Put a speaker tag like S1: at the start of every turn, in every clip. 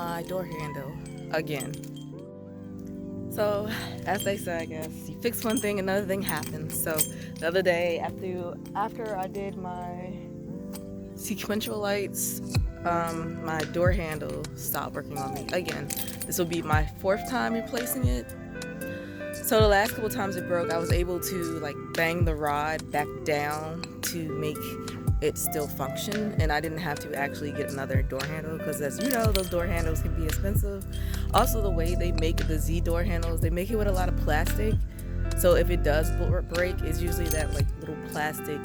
S1: my door handle again. So, as they say, I guess, you fix one thing, another thing happens. So, the other day, after I did my sequential lights, my door handle stopped working on me again. This will be my 4th time replacing it. So the last couple times it broke, I was able to like bang the rod back down to make it still function, and I didn't have to actually get another door handle, because as you know, those door handles can be expensive. Also, the way they make the Z door handles, they make it with a lot of plastic, so if it does break, it's usually that like little plastic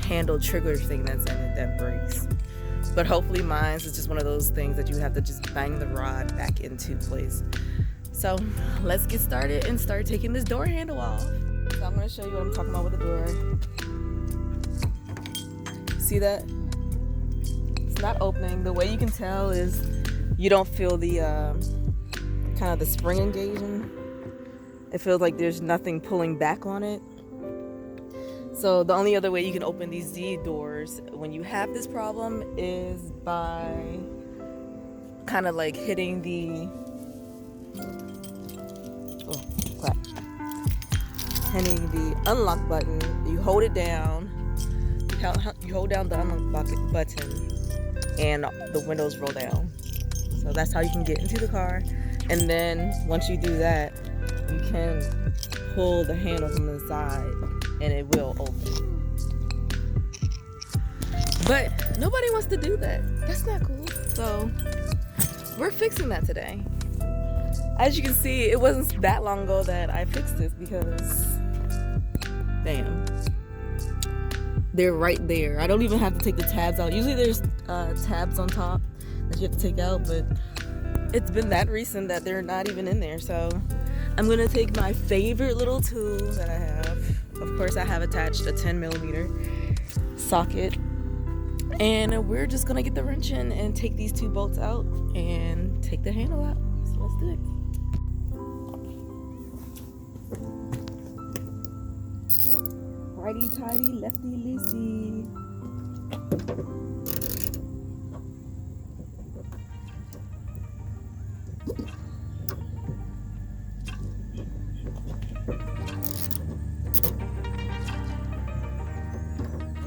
S1: handle trigger thing that's in it that breaks. But hopefully mine's is just one of those things that you have to just bang the rod back into place. So let's get started and start taking this door handle off. So I'm going to show you what I'm talking about with the door. See that? It's not opening. The way you can tell is you don't feel the kind of the spring engaging. It feels like there's nothing pulling back on it. So the only other way you can open these Z doors when you have this problem is by kind of like hitting the unlock button. You hold it down. You hold down the unlock button, and the windows roll down. So that's how you can get into the car. And then once you do that, you can pull the handle from the side, and it will open. But nobody wants to do that. That's not cool. So we're fixing that today. As you can see, it wasn't that long ago that I fixed this, because damn, they're right there. I don't even have to take the tabs out. Usually there's tabs on top that you have to take out, but it's been that recent that they're not even in there. So I'm gonna take my favorite little tool that I have. Of course, I have attached a 10mm socket, and we're just gonna get the wrench in and take these 2 bolts out and take the handle out. So let's do it. Righty tighty, lefty loosey.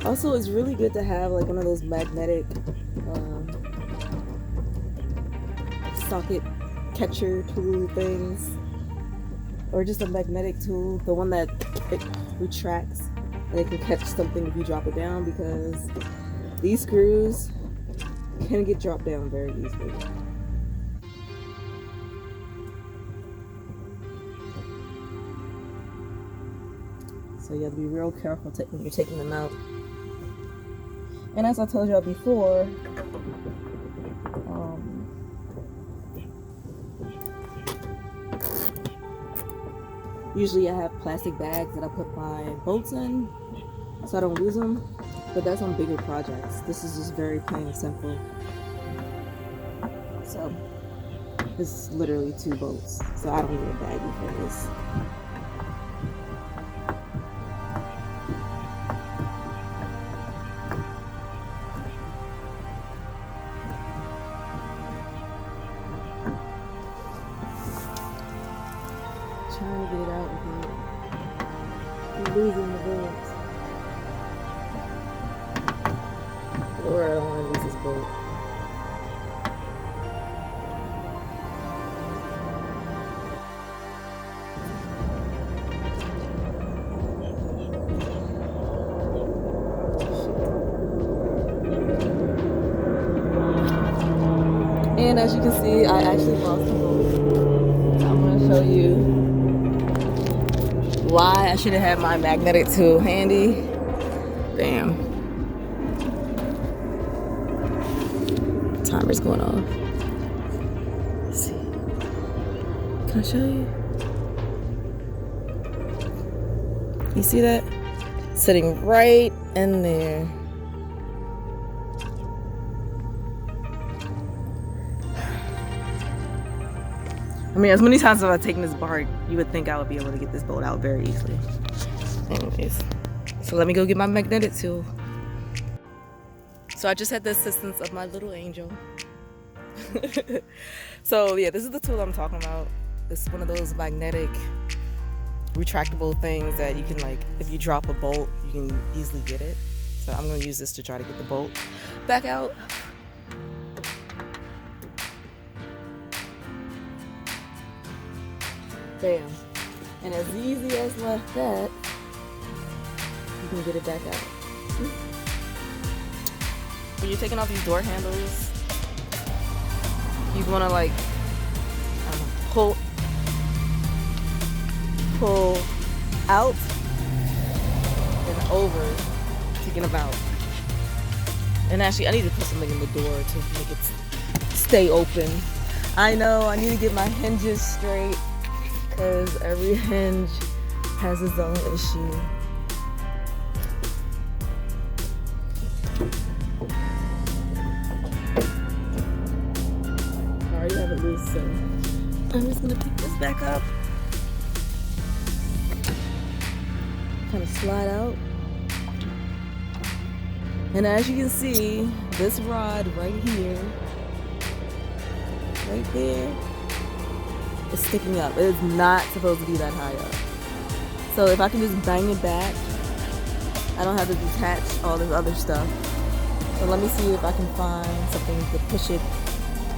S1: Also, it's really good to have like one of those magnetic socket catcher tool things, or just a magnetic tool, the one that it retracts and it can catch something if you drop it down, because these screws can get dropped down very easily. So you have to be real careful when you're taking them out. And as I told y'all before, usually I have plastic bags that I put my bolts in so I don't lose them, but that's on bigger projects. This is just very plain and simple. So it's literally 2 bolts, so I don't need a baggie for this. Trying to get it out without losing the bolts. Lord, I don't want to lose this bolt. And as you can see, I actually lost the bolt. I'm going to show you why I should have had my magnetic tool handy. Bam. Timer's going off. Let's see. Can I show you? You see that? Sitting right in there. I mean, as many times as I've taken this bar, you would think I would be able to get this bolt out very easily. Anyways, so let me go get my magnetic tool. So I just had the assistance of my little angel. So yeah, this is the tool I'm talking about. It's one of those magnetic retractable things that you can, like, if you drop a bolt, you can easily get it. So I'm gonna use this to try to get the bolt back out. Bam. And as easy as like that, you can get it back out. When you're taking off these door handles, you want to, like, pull out and over to get them out. And actually, I need to put something in the door to make it stay open. I know I need to get my hinges straight because every hinge has its own issue. I already have it loose, so I'm just gonna pick this back up. Kind of slide out. And as you can see, this rod right here, right there, is sticking up. It is not supposed to be that high up. So if I can just bang it back, I don't have to detach all this other stuff. So let me see if I can find something to push it.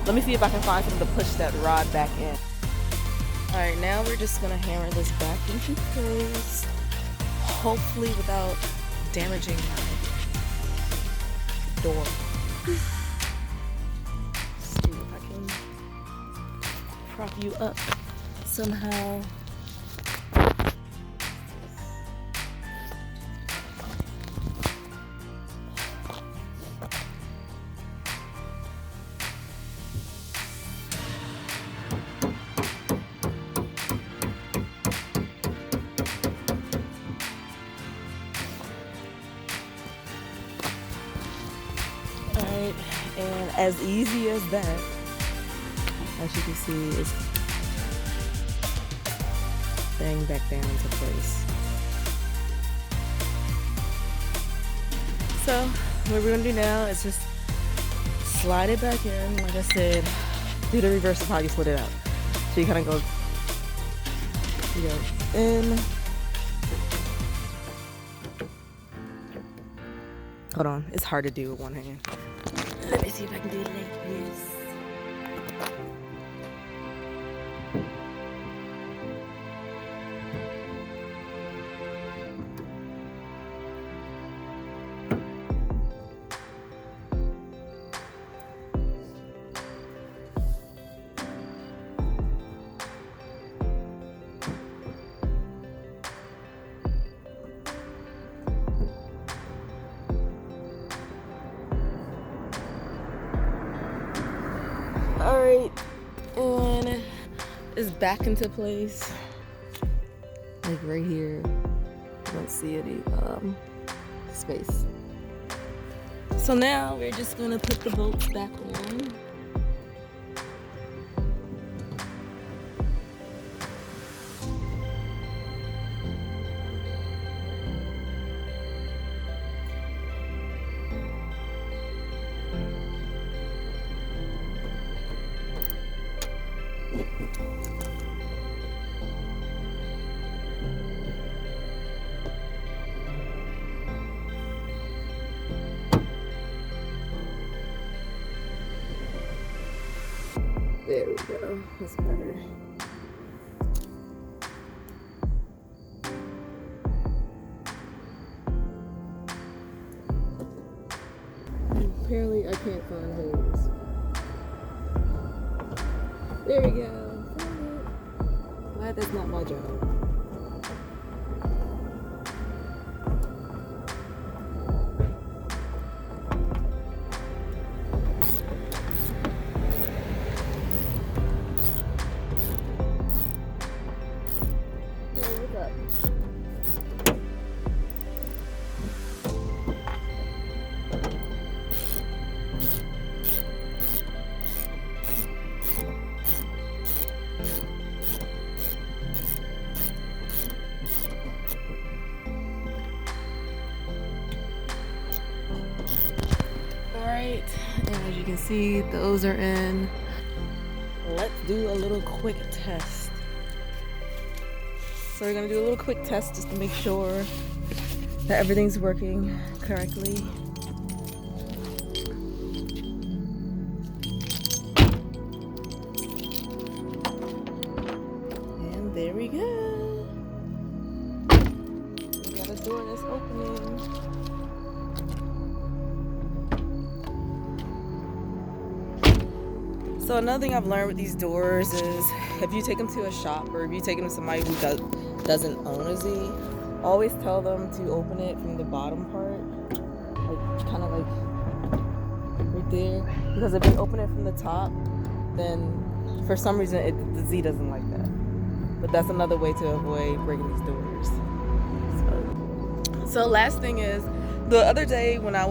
S1: Let me see if I can find something to push that rod back in. All right, now we're just gonna hammer this back into place, hopefully without damaging my door. See if I can prop you up somehow. Alright, and as easy as that, as you can see, it's bang back down into place. So what we're gonna do now is just slide it back in. Like I said, do the reverse of how you slid it out. So you kind of go in. Hold on, it's hard to do with one hand. Let me see if I can do it like this. Alright, and it's back into place, like right here. You don't see any space. So now we're just gonna put the bolts back on. There we go, that's better. Apparently I can't find holes. There we go, found it. Glad that's not my job. Alright, and as you can see, those are in. do a little quick test. So we're gonna do a little quick test just to make sure that everything's working correctly. And there we go. We got a door that's opening. So another thing I've learned with these doors is if you take them to a shop or if you take them to somebody who doesn't own a Z, always tell them to open it from the bottom part, like kind of like right there, because if you open it from the top, then for some reason the Z doesn't like that. But that's another way to avoid breaking these doors. So last thing is, the other time when I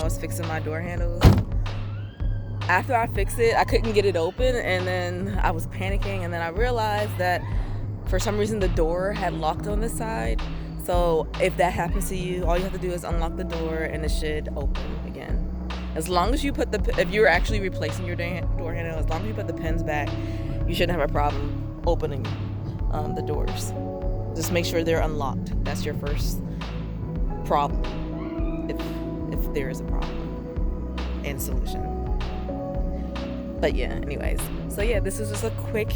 S1: was fixing my door handles, after I fixed it, I couldn't get it open, and then I was panicking, and then I realized that for some reason the door had locked on the side. So if that happens to you, all you have to do is unlock the door and it should open again. As long as you if you're actually replacing your door handle, as long as you put the pins back, you shouldn't have a problem opening the doors. Just make sure they're unlocked. That's your first problem, if there is a problem and solution. But yeah, anyways, so yeah, this is just a quick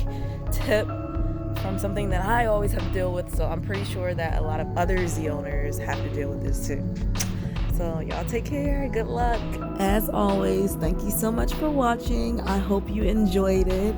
S1: tip from something that I always have to deal with, so I'm pretty sure that a lot of other Z owners have to deal with this too. So y'all take care, good luck. As always, thank you so much for watching. I hope you enjoyed it.